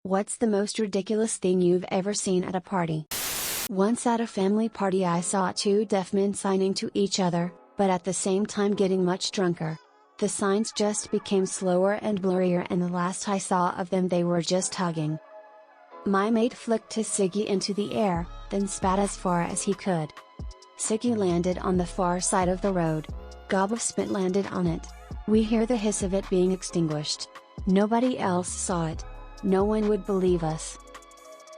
What's the most ridiculous thing you've ever seen at a party? Once at a family party I saw two deaf men signing to each other, but at the same time getting much drunker. The signs just became slower and blurrier, and the last I saw of them they were just hugging. My mate flicked his ciggy into the air, then spat as far as he could. Ciggy landed on the far side of the road. Gob of spit landed on it. We hear the hiss of it being extinguished. Nobody else saw it. No one would believe us.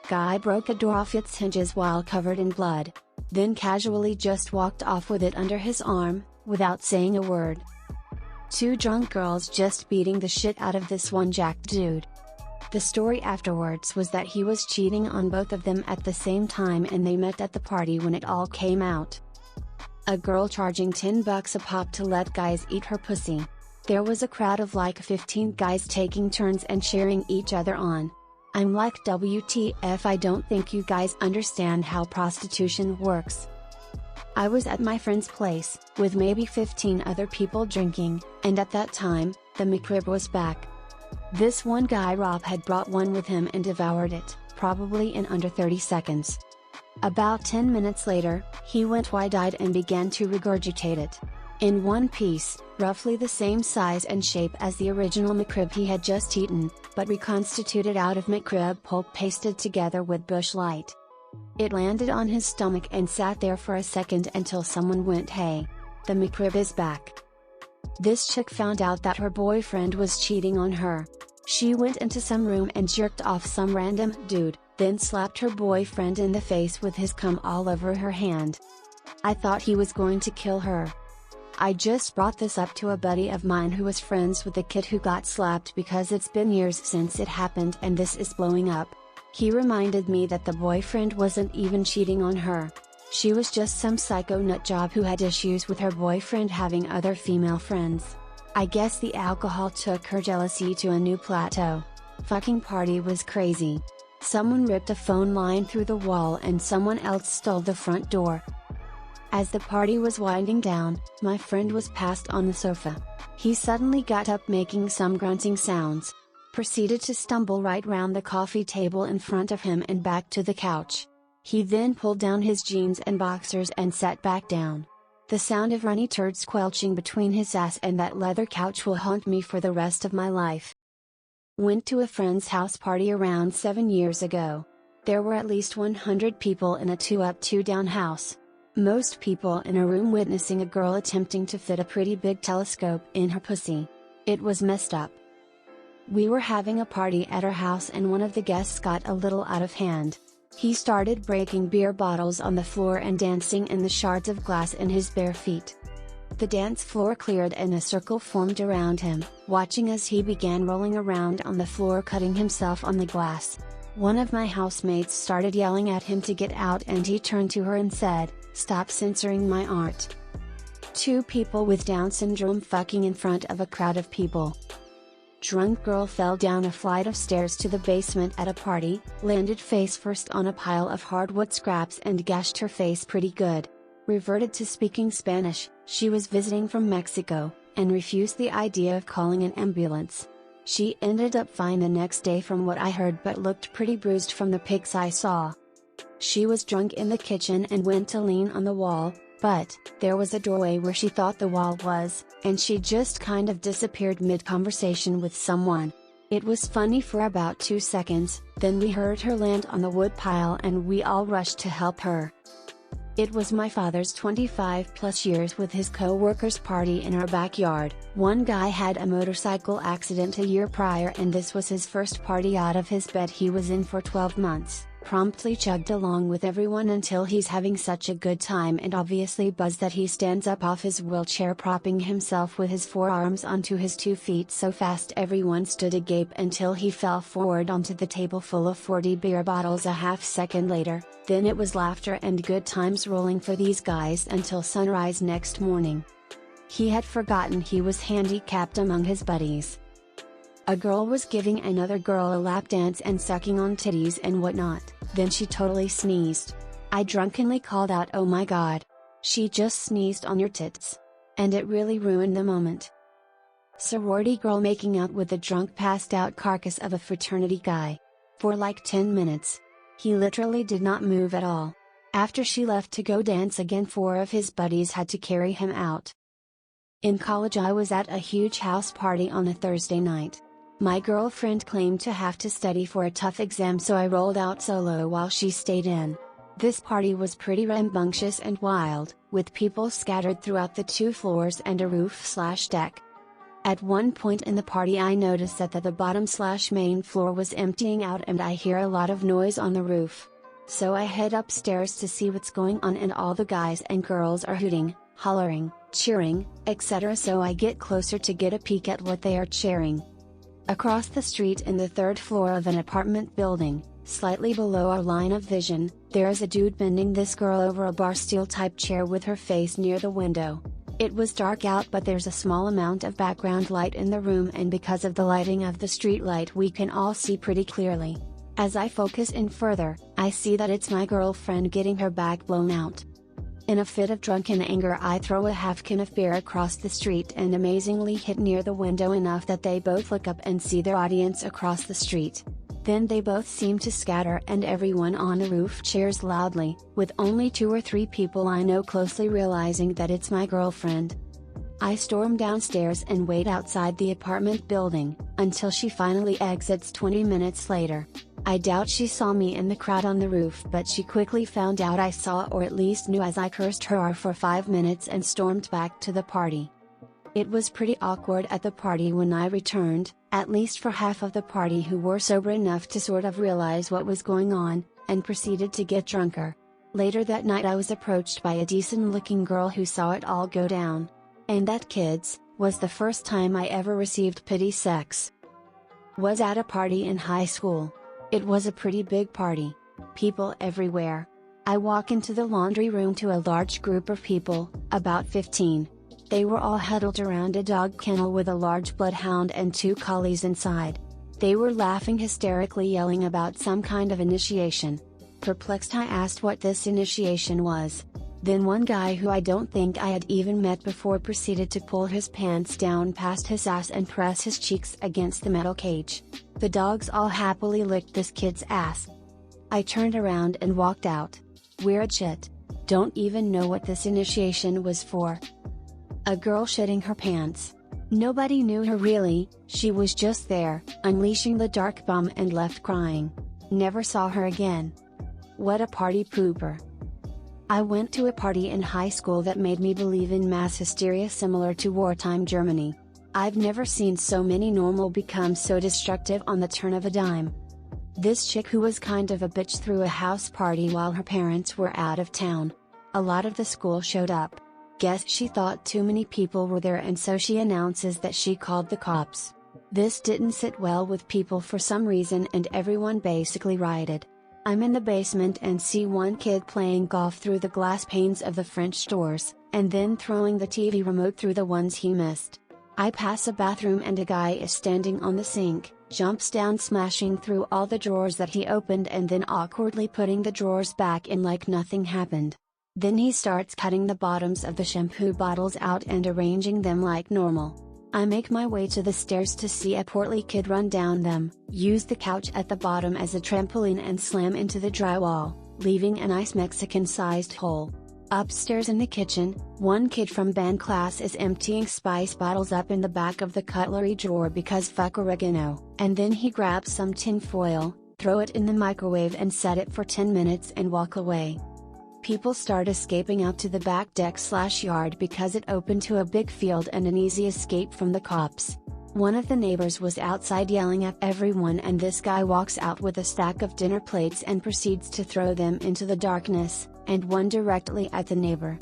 Guy broke a door off its hinges while covered in blood. Then casually just walked off with it under his arm, without saying a word. Two drunk girls just beating the shit out of this one jacked dude. The story afterwards was that he was cheating on both of them at the same time, and they met at the party when it all came out. A girl charging $10 a pop to let guys eat her pussy. There was a crowd of like 15 guys taking turns and cheering each other on. I'm like, WTF, I don't think you guys understand how prostitution works. I was at my friend's place, with maybe 15 other people drinking, and at that time, the McRib was back. This one guy Rob had brought one with him and devoured it, probably in under 30 seconds. About 10 minutes later, he went wide-eyed and began to regurgitate it. In one piece, roughly the same size and shape as the original McRib he had just eaten, but reconstituted out of McRib pulp pasted together with Busch Light. It landed on his stomach and sat there for a second until someone went, "Hey, the McRib is back." This chick found out that her boyfriend was cheating on her. She went into some room and jerked off some random dude, then slapped her boyfriend in the face with his cum all over her hand. I thought he was going to kill her. I just brought this up to a buddy of mine who was friends with the kid who got slapped because it's been years since it happened and this is blowing up. He reminded me that the boyfriend wasn't even cheating on her. She was just some psycho nutjob who had issues with her boyfriend having other female friends. I guess the alcohol took her jealousy to a new plateau. Fucking party was crazy. Someone ripped a phone line through the wall and someone else stole the front door. As the party was winding down, my friend was passed on the sofa. He suddenly got up making some grunting sounds. Proceeded to stumble right round the coffee table in front of him and back to the couch. He then pulled down his jeans and boxers and sat back down. The sound of runny turds squelching between his ass and that leather couch will haunt me for the rest of my life. Went to a friend's house party around 7 years ago. There were at least 100 people in a 2-up 2-down house. Most people in a room witnessing a girl attempting to fit a pretty big telescope in her pussy. It was messed up. We were having a party at our house and one of the guests got a little out of hand. He started breaking beer bottles on the floor and dancing in the shards of glass in his bare feet. The dance floor cleared and a circle formed around him, watching as he began rolling around on the floor, cutting himself on the glass. One of my housemates started yelling at him to get out and he turned to her and said, "Stop censoring my art." Two people with Down syndrome fucking in front of a crowd of people. Drunk girl fell down a flight of stairs to the basement at a party, landed face first on a pile of hardwood scraps and gashed her face pretty good. Reverted to speaking Spanish. She was visiting from Mexico, and refused the idea of calling an ambulance. She ended up fine the next day from what I heard, but looked pretty bruised from the pics I saw. She was drunk in the kitchen and went to lean on the wall, but there was a doorway where she thought the wall was, and she just kind of disappeared mid-conversation with someone. It was funny for about 2 seconds, then we heard her land on the wood pile and we all rushed to help her. It was my father's 25+ years with his co-workers party in our backyard. One guy had a motorcycle accident a year prior and this was his first party out of his bed he was in for 12 months. Promptly chugged along with everyone until he's having such a good time and obviously buzzed that he stands up off his wheelchair, propping himself with his forearms onto his 2 feet so fast everyone stood agape until he fell forward onto the table full of 40 beer bottles a half second later. Then it was laughter and good times rolling for these guys until sunrise next morning. He had forgotten he was handicapped among his buddies. A girl was giving another girl a lap dance and sucking on titties and whatnot, then she totally sneezed. I drunkenly called out, "Oh my god. She just sneezed on your tits." And it really ruined the moment. Sorority girl making out with the drunk passed out carcass of a fraternity guy. for like 10 minutes. He literally did not move at all. After she left to go dance again, 4 of his buddies had to carry him out. In college, I was at a huge house party on a Thursday night. My girlfriend claimed to have to study for a tough exam, so I rolled out solo while she stayed in. This party was pretty rambunctious and wild, with people scattered throughout the 2 floors and a roof/deck. At one point in the party, I noticed that the bottom/main floor was emptying out and I hear a lot of noise on the roof. So I head upstairs to see what's going on, and all the guys and girls are hooting, hollering, cheering, etc. So I get closer to get a peek at what they are cheering. Across the street in the 3rd floor of an apartment building, slightly below our line of vision, there is a dude bending this girl over a bar stool type chair with her face near the window. It was dark out, but there's a small amount of background light in the room, and because of the lighting of the street light we can all see pretty clearly. As I focus in further, I see that it's my girlfriend getting her back blown out. In a fit of drunken anger, I throw a half can of beer across the street and amazingly hit near the window enough that they both look up and see their audience across the street. Then they both seem to scatter and everyone on the roof cheers loudly, with only 2 or 3 people I know closely realizing that it's my girlfriend. I storm downstairs and wait outside the apartment building, until she finally exits 20 minutes later. I doubt she saw me in the crowd on the roof, but she quickly found out I saw, or at least knew, as I cursed her for 5 minutes and stormed back to the party. It was pretty awkward at the party when I returned, at least for half of the party who were sober enough to sort of realize what was going on, and proceeded to get drunker. Later that night I was approached by a decent looking girl who saw it all go down. And that, kids, was the first time I ever received pity sex. Was at a party in high school. It was a pretty big party. People everywhere. I walk into the laundry room to a large group of people, about 15. They were all huddled around a dog kennel with a large bloodhound and 2 collies inside. They were laughing hysterically, yelling about some kind of initiation. Perplexed, I asked what this initiation was. Then one guy who I don't think I had even met before proceeded to pull his pants down past his ass and press his cheeks against the metal cage. The dogs all happily licked this kid's ass. I turned around and walked out. Weird shit. Don't even know what this initiation was for. A girl shitting her pants. Nobody knew her really, she was just there, unleashing the dark bomb, and left crying. Never saw her again. What a party pooper. I went to a party in high school that made me believe in mass hysteria similar to wartime Germany. I've never seen so many normal become so destructive on the turn of a dime. This chick who was kind of a bitch threw a house party while her parents were out of town. A lot of the school showed up. Guess she thought too many people were there, and so she announces that she called the cops. This didn't sit well with people for some reason, and everyone basically rioted. I'm in the basement and see one kid playing golf through the glass panes of the French doors, and then throwing the TV remote through the ones he missed. I pass a bathroom and a guy is standing on the sink, jumps down smashing through all the drawers that he opened and then awkwardly putting the drawers back in like nothing happened. Then he starts cutting the bottoms of the shampoo bottles out and arranging them like normal. I make my way to the stairs to see a portly kid run down them, use the couch at the bottom as a trampoline and slam into the drywall, leaving a nice Mexican-sized hole. Upstairs in the kitchen, one kid from band class is emptying spice bottles up in the back of the cutlery drawer because fuck oregano, and then he grabs some tin foil, throw it in the microwave and set it for 10 minutes and walk away. People start escaping out to the back deck/yard because it opened to a big field and an easy escape from the cops. One of the neighbors was outside yelling at everyone, and this guy walks out with a stack of dinner plates and proceeds to throw them into the darkness, and one directly at the neighbor.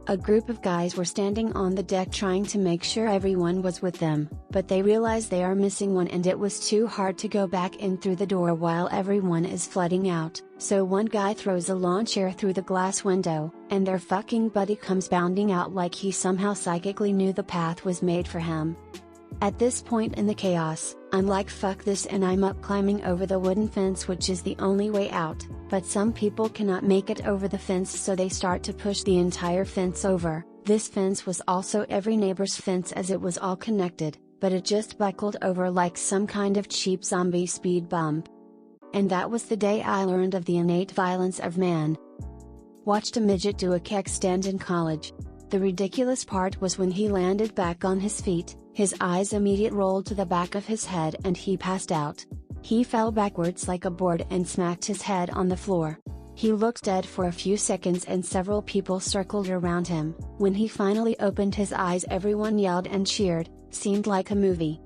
A group of guys were standing on the deck trying to make sure everyone was with them, but they realize they are missing one and it was too hard to go back in through the door while everyone is flooding out, so one guy throws a lawn chair through the glass window, and their fucking buddy comes bounding out like he somehow psychically knew the path was made for him. At this point in the chaos, I'm like fuck this, and I'm up climbing over the wooden fence, which is the only way out, but some people cannot make it over the fence, so they start to push the entire fence over. This fence was also every neighbor's fence as it was all connected, but it just buckled over like some kind of cheap zombie speed bump. And that was the day I learned of the innate violence of man. Watched a midget do a keg stand in college. The ridiculous part was when he landed back on his feet, his eyes immediately rolled to the back of his head and he passed out. He fell backwards like a board and smacked his head on the floor. He looked dead for a few seconds and several people circled around him. When he finally opened his eyes, everyone yelled and cheered, seemed like a movie.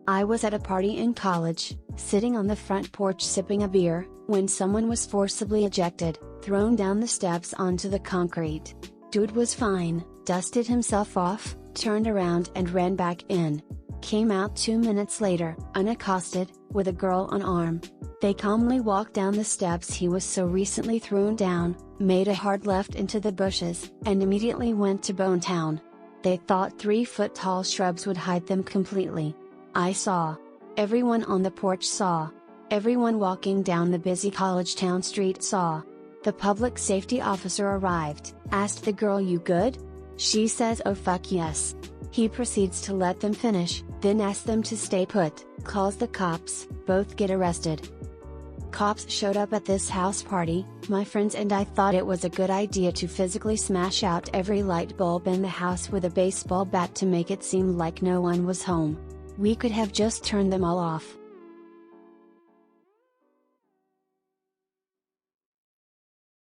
I was at a party in college, sitting on the front porch sipping a beer, when someone was forcibly ejected, thrown down the steps onto the concrete. Dude was fine, dusted himself off, turned around and ran back in. Came out 2 minutes later, unaccosted, with a girl on arm. They calmly walked down the steps he was so recently thrown down, made a hard left into the bushes, and immediately went to Bone Town. They thought 3-foot-tall shrubs would hide them completely. I saw. Everyone on the porch saw. Everyone walking down the busy college town street saw. The public safety officer arrived, asked the girl, "You good?" She says, "Oh fuck yes." He proceeds to let them finish, then asks them to stay put, calls the cops, both get arrested. Cops showed up at this house party, my friends and I thought it was a good idea to physically smash out every light bulb in the house with a baseball bat to make it seem like no one was home. We could have just turned them all off,